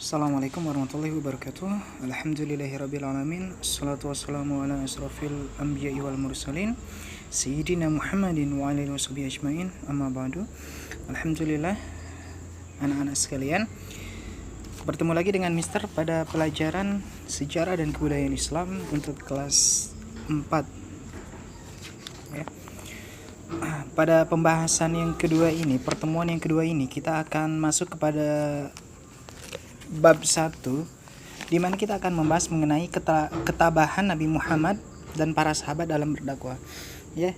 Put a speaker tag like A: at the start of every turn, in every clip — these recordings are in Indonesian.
A: Assalamualaikum warahmatullahi wabarakatuh. Alhamdulillahirrabbilalamin. Assalatu wassalamu ala asrafil anbiya'i wal mursalin Sayyidina Muhammadin wa alihi washabihi ajmain. Amma ba'du. Alhamdulillah, anak-anak sekalian, bertemu lagi dengan Mister pada pelajaran sejarah dan kebudayaan Islam untuk kelas 4 ya. Pada pembahasan yang kedua ini, pertemuan yang kedua ini, kita akan masuk kepada bab 1, di mana kita akan membahas mengenai ketabahan Nabi Muhammad dan para sahabat dalam berdakwah. Ya,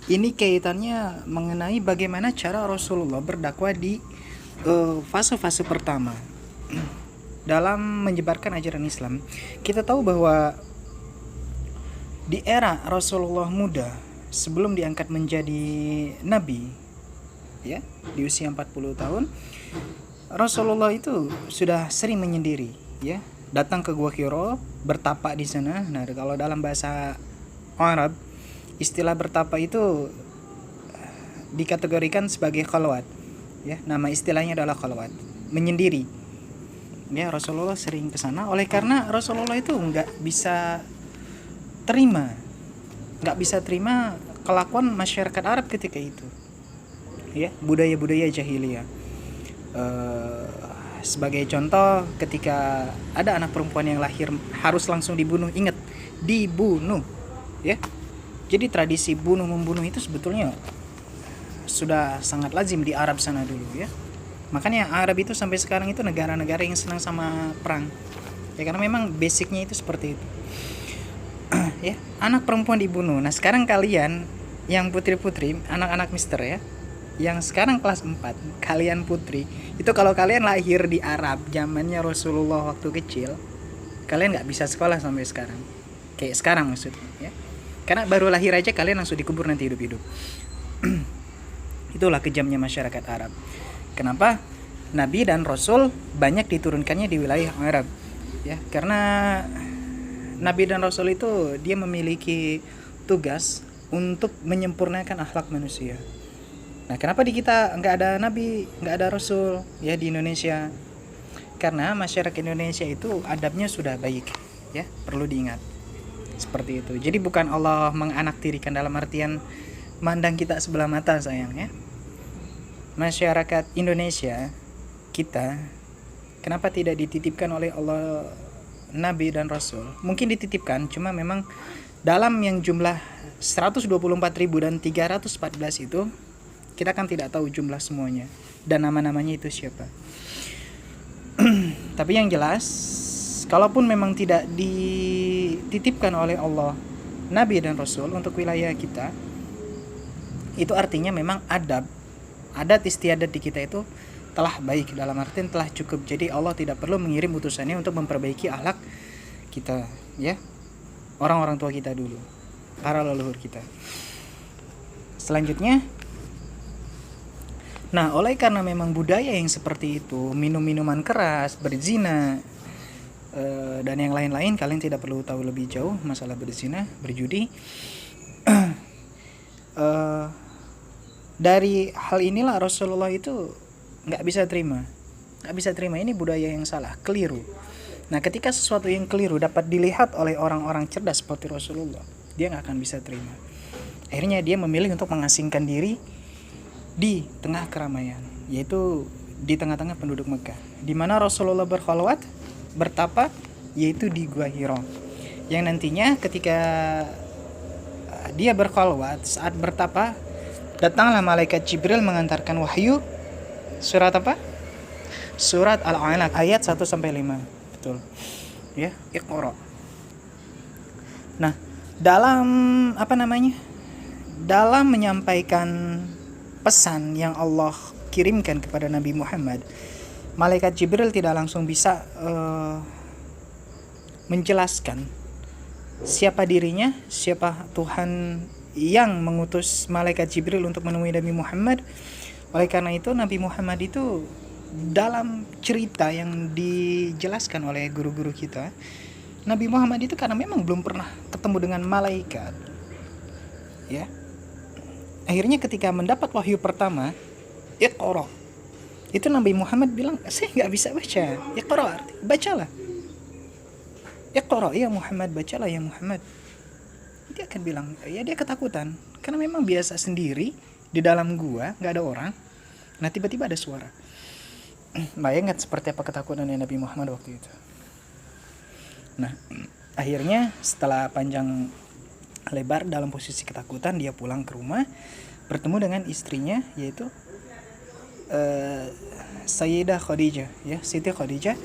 A: ini kaitannya mengenai bagaimana cara Rasulullah berdakwah di fase-fase pertama dalam menyebarkan ajaran Islam. Kita tahu bahwa di era Rasulullah muda, sebelum diangkat menjadi nabi, ya, di usia 40 tahun, Rasulullah itu sudah sering menyendiri, ya, datang ke Gua Hiro, bertapa di sana. Nah, kalau dalam bahasa Arab, istilah bertapa itu dikategorikan sebagai khalwat, ya, nama istilahnya adalah khalwat, menyendiri. Ya, Rasulullah sering ke sana, oleh karena Rasulullah itu nggak bisa terima kelakuan masyarakat Arab ketika itu, ya, budaya-budaya jahiliyah. Sebagai contoh, ketika ada anak perempuan yang lahir harus langsung dibunuh. Ingat, dibunuh, ya. Jadi tradisi bunuh membunuh itu sebetulnya sudah sangat lazim di Arab sana dulu, ya. Makanya Arab itu sampai sekarang itu negara-negara yang senang sama perang, ya, karena memang basicnya itu seperti itu. Ya, anak perempuan dibunuh. Nah, sekarang kalian yang putri-putri, anak-anak Mister, ya, yang sekarang kelas 4, kalian putri, itu kalau kalian lahir di Arab zamannya Rasulullah waktu kecil, kalian gak bisa sekolah sampai sekarang. Kayak sekarang maksudnya, ya. Karena baru lahir aja kalian langsung dikubur nanti hidup-hidup. Itulah kejamnya masyarakat Arab. Kenapa? Nabi dan Rasul banyak diturunkannya di wilayah Arab, ya. Karena Nabi dan Rasul itu dia memiliki tugas untuk menyempurnakan akhlak manusia. Nah, kenapa di kita nggak ada nabi, nggak ada rasul, ya, di Indonesia? Karena masyarakat Indonesia itu adabnya sudah baik, ya, perlu diingat seperti itu. Jadi bukan Allah menganaktirikan dalam artian mandang kita sebelah mata, sayang, ya. Masyarakat Indonesia kita, kenapa tidak dititipkan oleh Allah nabi dan rasul? Mungkin dititipkan, cuma memang dalam yang jumlah 124.000 dan 314 itu, kita kan tidak tahu jumlah semuanya dan nama-namanya itu siapa. Tapi yang jelas, kalaupun memang tidak dititipkan oleh Allah Nabi dan Rasul untuk wilayah kita, itu artinya memang adat istiadat di kita itu telah baik, dalam artian telah cukup. Jadi Allah tidak perlu mengirim utusannya untuk memperbaiki akhlak kita, ya, orang-orang tua kita dulu, para leluhur kita. Selanjutnya, nah, oleh karena memang budaya yang seperti itu, minum minuman keras, berzina, dan yang lain-lain, kalian tidak perlu tahu lebih jauh masalah berzina, berjudi. Dari hal inilah Rasulullah itu nggak bisa terima ini budaya yang salah, keliru. Nah, ketika sesuatu yang keliru dapat dilihat oleh orang-orang cerdas seperti Rasulullah, dia nggak akan bisa terima. Akhirnya dia memilih untuk mengasingkan diri di tengah keramaian, yaitu di tengah-tengah penduduk Mekah, di mana Rasulullah berkhalwat, bertapa, yaitu di Gua Hiro. Yang nantinya ketika dia berkhalwat, saat bertapa, datanglah malaikat Jibril mengantarkan wahyu. Surat apa? Surat Al-Alaq ayat 1 sampai 5. Betul. Ya, Iqra. Nah, dalam menyampaikan pesan yang Allah kirimkan kepada Nabi Muhammad, malaikat Jibril tidak langsung bisa menjelaskan siapa dirinya, siapa Tuhan yang mengutus malaikat Jibril untuk menemui Nabi Muhammad. Oleh karena itu, Nabi Muhammad itu dalam cerita yang dijelaskan oleh guru-guru kita, Nabi Muhammad itu karena memang belum pernah ketemu dengan malaikat, ya, akhirnya ketika mendapat wahyu pertama, Iqra, Itu Nabi Muhammad bilang, saya nggak bisa baca. Iqra, bacalah. Iqra ya Muhammad, bacalah ya Muhammad. Dia akan bilang, ya dia ketakutan karena memang biasa sendiri di dalam gua, nggak ada orang. Nah tiba-tiba ada suara. Bayangkan seperti apa ketakutan Nabi Muhammad waktu itu. Nah akhirnya setelah panjang lebar dalam posisi ketakutan, dia pulang ke rumah, bertemu dengan istrinya, yaitu Sayyidah Khadijah, ya, Siti Khadijah,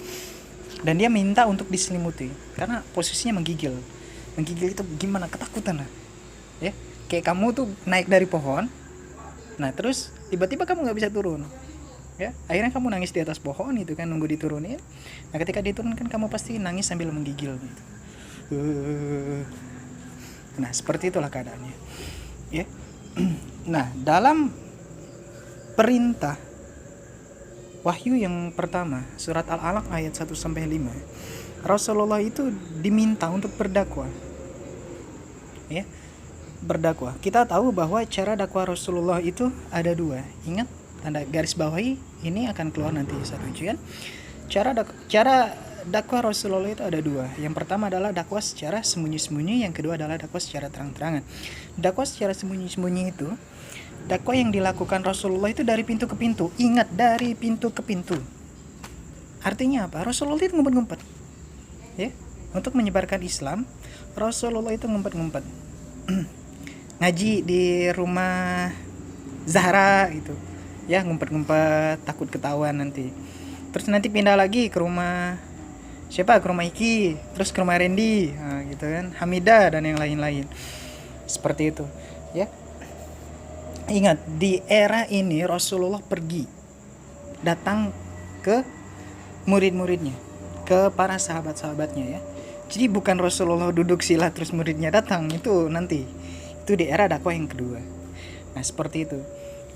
A: dan dia minta untuk diselimuti karena posisinya menggigil itu gimana, ketakutan lah, ya, kayak kamu tuh naik dari pohon, nah terus tiba-tiba kamu nggak bisa turun, ya, akhirnya kamu nangis di atas pohon itu kan, nunggu diturunin. Nah ketika diturunkan kamu pasti nangis sambil menggigil gitu. Nah seperti itulah keadaannya, ya. Nah dalam perintah wahyu yang pertama, surat Al-Alaq ayat 1-5, Rasulullah itu diminta untuk berdakwah, ya, berdakwah. Kita tahu bahwa cara dakwah Rasulullah itu ada dua. Ingat, tanda garis bawahi, ini akan keluar nanti satu ujian. Cara dakwah Rasulullah itu ada dua. Yang pertama adalah dakwah secara sembunyi-sembunyi, yang kedua adalah dakwah secara terang-terangan. Dakwah secara sembunyi-sembunyi itu dakwah yang dilakukan Rasulullah itu dari pintu ke pintu. Ingat, dari pintu ke pintu. Artinya apa? Rasulullah itu ngumpet-ngumpet, ya, untuk menyebarkan Islam. Rasulullah itu ngumpet-ngumpet. Ngaji di rumah Zahra gitu, ya, ngumpet-ngumpet, takut ketahuan nanti. Terus nanti pindah lagi ke rumah siapa? Ke rumah Iki, terus ke rumah Randy, nah, gitu kan, Hamidah dan yang lain-lain. Seperti itu, ya. Ingat, di era ini Rasulullah pergi, datang ke murid-muridnya, ke para sahabat-sahabatnya, ya. Jadi bukan Rasulullah duduk sila terus muridnya datang, itu nanti. Itu di era dakwah yang kedua. Nah seperti itu,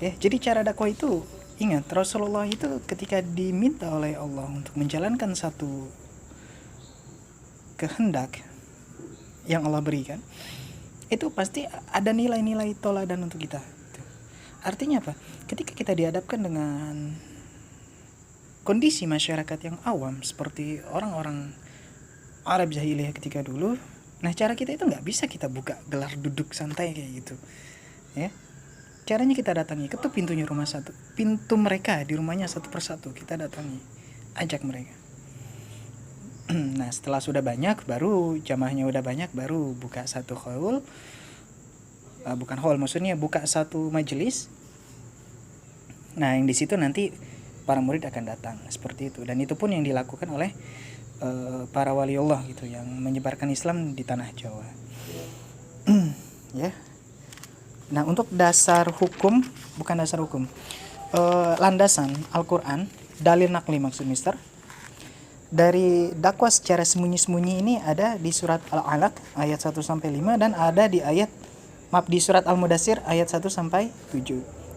A: ya. Jadi cara dakwah itu, ingat, Rasulullah itu ketika diminta oleh Allah untuk menjalankan satu kehendak yang Allah berikan, itu pasti ada nilai-nilai toladan untuk kita. Artinya apa? Ketika kita dihadapkan dengan kondisi masyarakat yang awam seperti orang-orang Arab jahiliyah ketika dulu, nah cara kita itu nggak bisa kita buka gelar duduk santai kayak gitu, ya. Caranya kita datangi, ketuk pintunya rumah satu, pintu mereka di rumahnya satu persatu kita datangi, ajak mereka. Nah setelah sudah banyak, baru jamaahnya udah banyak, baru buka satu haul, bukan hall, maksudnya buka satu majelis. Nah yang di situ nanti para murid akan datang, seperti itu. Dan itu pun yang dilakukan oleh para waliullah gitu, yang menyebarkan Islam di tanah Jawa. Ya. Nah untuk dasar hukum, bukan dasar hukum, landasan Al-Quran, dalil nakli maksud mister, dari dakwah secara sembunyi-sembunyi ini ada di surat Al-Alaq ayat 1-5 dan ada di di surat Al-Mudassir ayat 1-7.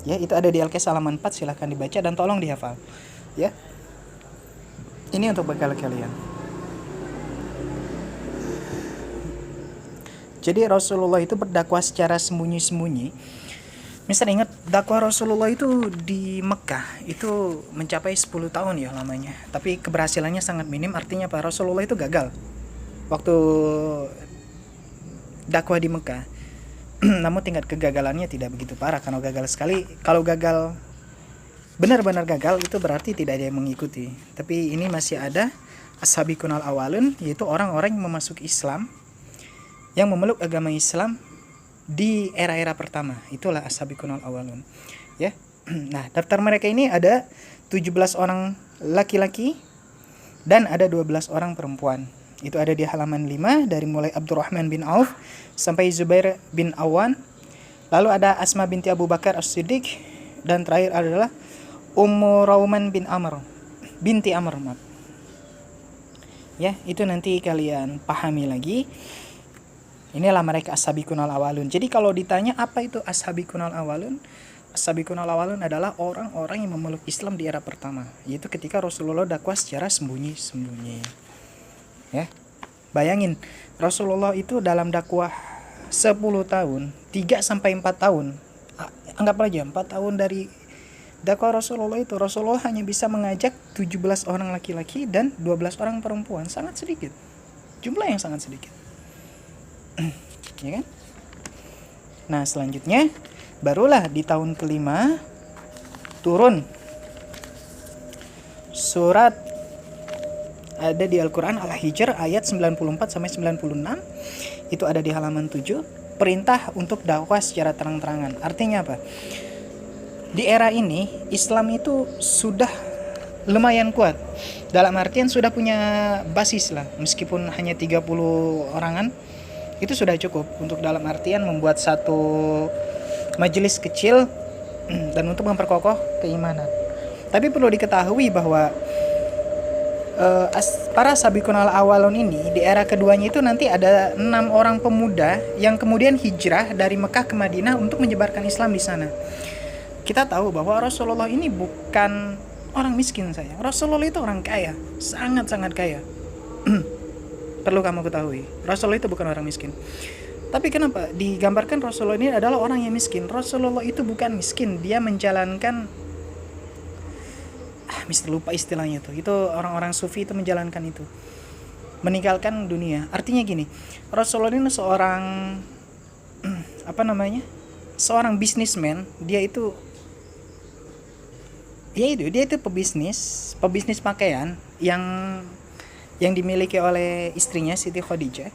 A: Ya, itu ada di Al-Qas halaman 4, silahkan dibaca dan tolong dihafal. Ya. Ini untuk bekal kalian. Jadi Rasulullah itu berdakwah secara sembunyi-sembunyi. Misal ingat, dakwah Rasulullah itu di Mekah itu mencapai 10 tahun ya lamanya. Tapi keberhasilannya sangat minim, artinya apa? Rasulullah itu gagal waktu dakwah di Mekah. Namun tingkat kegagalannya tidak begitu parah. Kalau gagal benar-benar gagal, itu berarti tidak ada yang mengikuti. Tapi ini masih ada ashabiqun al-awwalun, yaitu orang-orang yang memasuki Islam, yang memeluk agama Islam di era-era pertama. Itulah ashabiqun al-awwalun, ya. Nah, daftar mereka ini ada 17 orang laki-laki dan ada 12 orang perempuan. Itu ada di halaman 5, dari mulai Abdurrahman bin Auf sampai Zubair bin Awan. Lalu ada Asma binti Abu Bakar As-Siddiq, dan terakhir adalah Ummu Rauman binti Amr. Ya, itu nanti kalian pahami lagi. Inilah mereka as-sabiqun al-awwalun. Jadi kalau ditanya apa itu as-sabiqun al-awwalun? As-sabiqun al-awwalun adalah orang-orang yang memeluk Islam di era pertama, yaitu ketika Rasulullah dakwah secara sembunyi-sembunyi. Ya. Bayangin, Rasulullah itu dalam dakwah 10 tahun, 3-4 tahun. Anggap aja 4 tahun dari dakwah Rasulullah itu, Rasulullah hanya bisa mengajak 17 orang laki-laki dan 12 orang perempuan. Sangat sedikit, jumlah yang sangat sedikit. Ya kan? Nah selanjutnya barulah di tahun kelima turun surat, ada di Al-Quran Al-Hijr ayat 94 sampai 96. Itu ada di halaman 7. Perintah untuk dakwah secara terang-terangan. Artinya apa? Di era ini Islam itu sudah lumayan kuat. Dalam artian sudah punya basis lah. Meskipun hanya 30 orangan, itu sudah cukup untuk dalam artian membuat satu majelis kecil dan untuk memperkokoh keimanan. Tapi perlu diketahui bahwa para sabiqun al-awwalun ini di era keduanya itu nanti ada 6 orang pemuda yang kemudian hijrah dari Mekah ke Madinah untuk menyebarkan Islam di sana. Kita tahu bahwa Rasulullah ini bukan orang miskin sayang. Rasulullah itu orang kaya, sangat-sangat kaya. Perlu kamu ketahui, Rasulullah itu bukan orang miskin. Tapi kenapa digambarkan Rasulullah ini adalah orang yang miskin? Rasulullah itu bukan miskin, dia menjalankan lupa istilahnya tuh. Itu orang-orang sufi itu menjalankan itu, meninggalkan dunia. Artinya gini, Rasulullah ini seorang seorang bisnismen. Dia itu pebisnis pakaian yang dimiliki oleh istrinya Siti Khadijah.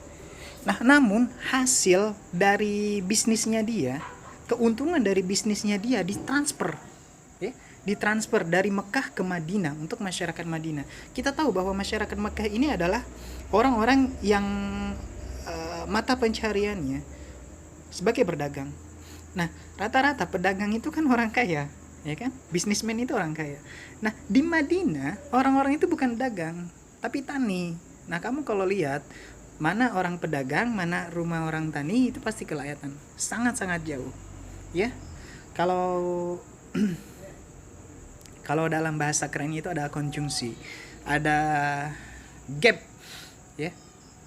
A: Nah, namun hasil dari bisnisnya dia, keuntungan dari bisnisnya dia ditransfer dari Mekah ke Madinah untuk masyarakat Madinah. Kita tahu bahwa masyarakat Mekah ini adalah orang-orang yang mata pencariannya sebagai berdagang. Nah, rata-rata pedagang itu kan orang kaya, ya kan? Bisnismen itu orang kaya. Nah, di Madinah orang-orang itu bukan dagang, tapi tani. Nah, kamu kalau lihat mana orang pedagang, mana rumah orang tani, itu pasti kelihatan sangat-sangat jauh. Ya. Kalau dalam bahasa keren itu ada konjungsi, ada gap, ya,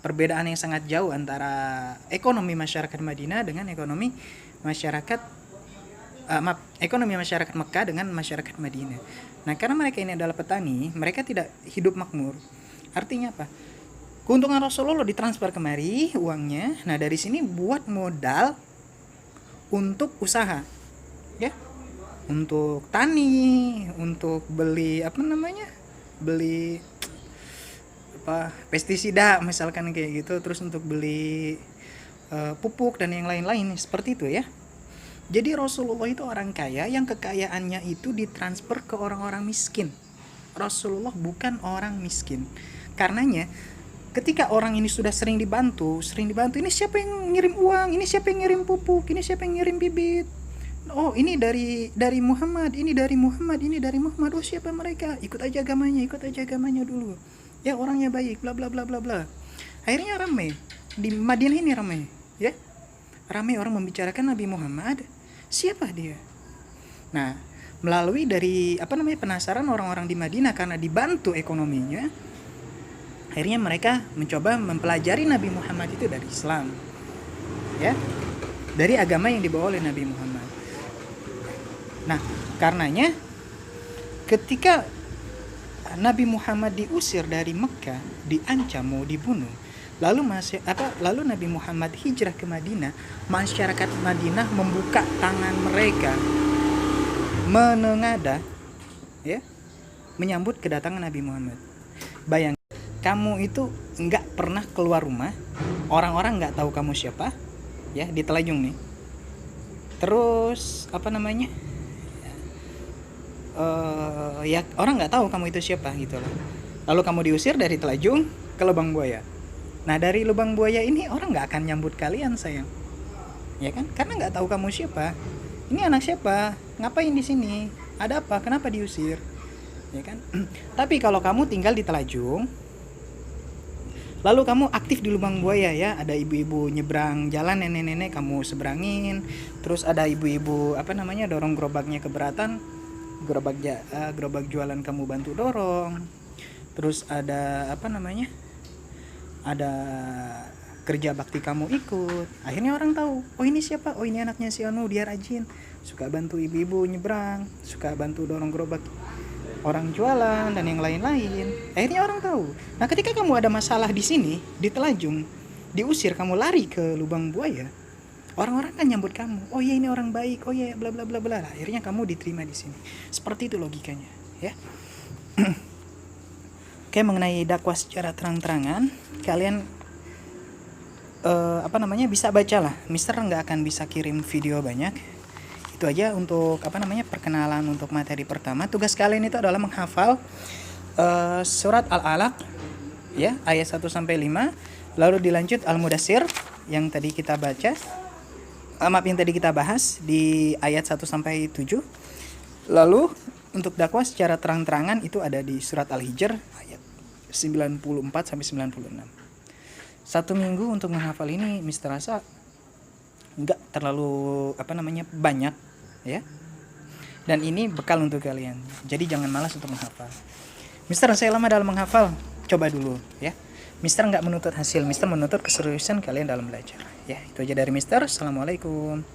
A: perbedaan yang sangat jauh antara ekonomi masyarakat Madinah dengan ekonomi masyarakat Mekah dengan masyarakat Madinah. Nah, karena mereka ini adalah petani, mereka tidak hidup makmur. Artinya apa? Keuntungan Rasulullah ditransfer kemari uangnya. Nah, dari sini buat modal untuk usaha, ya. Untuk tani, untuk beli pestisida misalkan kayak gitu, terus untuk beli pupuk dan yang lain-lain seperti itu ya. Jadi Rasulullah itu orang kaya yang kekayaannya itu ditransfer ke orang-orang miskin. Rasulullah bukan orang miskin. Karenanya ketika orang ini sudah sering dibantu, ini siapa yang ngirim uang, ini siapa yang ngirim pupuk, ini siapa yang ngirim bibit. Oh, ini dari Muhammad, ini dari Muhammad. Oh, siapa mereka? Ikut aja agamanya dulu. Ya, orangnya baik, bla bla bla bla bla. Akhirnya ramai. Di Madinah ini ramai, ya. Ramai orang membicarakan Nabi Muhammad. Siapa dia? Nah, melalui dari penasaran orang-orang di Madinah karena dibantu ekonominya, akhirnya mereka mencoba mempelajari Nabi Muhammad itu dari Islam. Ya. Dari agama yang dibawa oleh Nabi Muhammad. Nah, karenanya ketika Nabi Muhammad diusir dari Mekah, diancam mau dibunuh, lalu Nabi Muhammad hijrah ke Madinah, masyarakat Madinah membuka tangan mereka menengadah, ya, menyambut kedatangan Nabi Muhammad. Bayangkan, kamu itu enggak pernah keluar rumah, orang-orang enggak tahu kamu siapa, ya, di Telajung nih. Terus ya orang nggak tahu kamu itu siapa gitu loh. Lalu kamu diusir dari Telajung ke Lubang Buaya. Nah, dari Lubang Buaya ini orang nggak akan nyambut kalian sayang, ya kan? Karena nggak tahu kamu siapa. Ini anak siapa? Ngapain di sini? Ada apa? Kenapa diusir? Ya kan? Tapi kalau kamu tinggal di Telajung, lalu kamu aktif di Lubang Buaya, ya, ada ibu-ibu nyebrang jalan, nenek-nenek kamu seberangin, terus ada ibu-ibu dorong gerobaknya keberatan, gerobak jualan kamu bantu dorong, terus ada ada kerja bakti kamu ikut. Akhirnya orang tahu, oh ini siapa? Oh ini anaknya si Anu, dia rajin. suka bantu ibu-ibu nyebrang, suka bantu dorong gerobak orang jualan dan yang lain-lain. Akhirnya orang tahu. Nah, ketika kamu ada masalah di sini, di Telajung, diusir, kamu lari ke lubang buaya, orang-orang kan nyambut kamu. Oh iya, ini orang baik. Oh iya, bla bla bla bla. Akhirnya kamu diterima di sini. Seperti itu logikanya, ya. Oke, mengenai dakwah secara terang-terangan, kalian bisa bacalah. Mister nggak akan bisa kirim video banyak. Itu aja untuk perkenalan untuk materi pertama. Tugas kalian itu adalah menghafal surat Al-Alaq, ya, ayat 1 sampai 5, lalu dilanjut Al-Mudassir yang tadi kita baca. Yang tadi kita bahas di ayat 1 sampai 7. Lalu untuk dakwah secara terang-terangan itu ada di surat Al-Hijr ayat 94 sampai 96. 1 minggu untuk menghafal ini Mister rasa enggak terlalu banyak, ya. Dan ini bekal untuk kalian. Jadi jangan malas untuk menghafal. Mister saya lama dalam menghafal, coba dulu, ya. Mister enggak menuntut hasil, Mister menuntut keseriusan kalian dalam belajar. Ya, itu aja dari Mister. Assalamualaikum.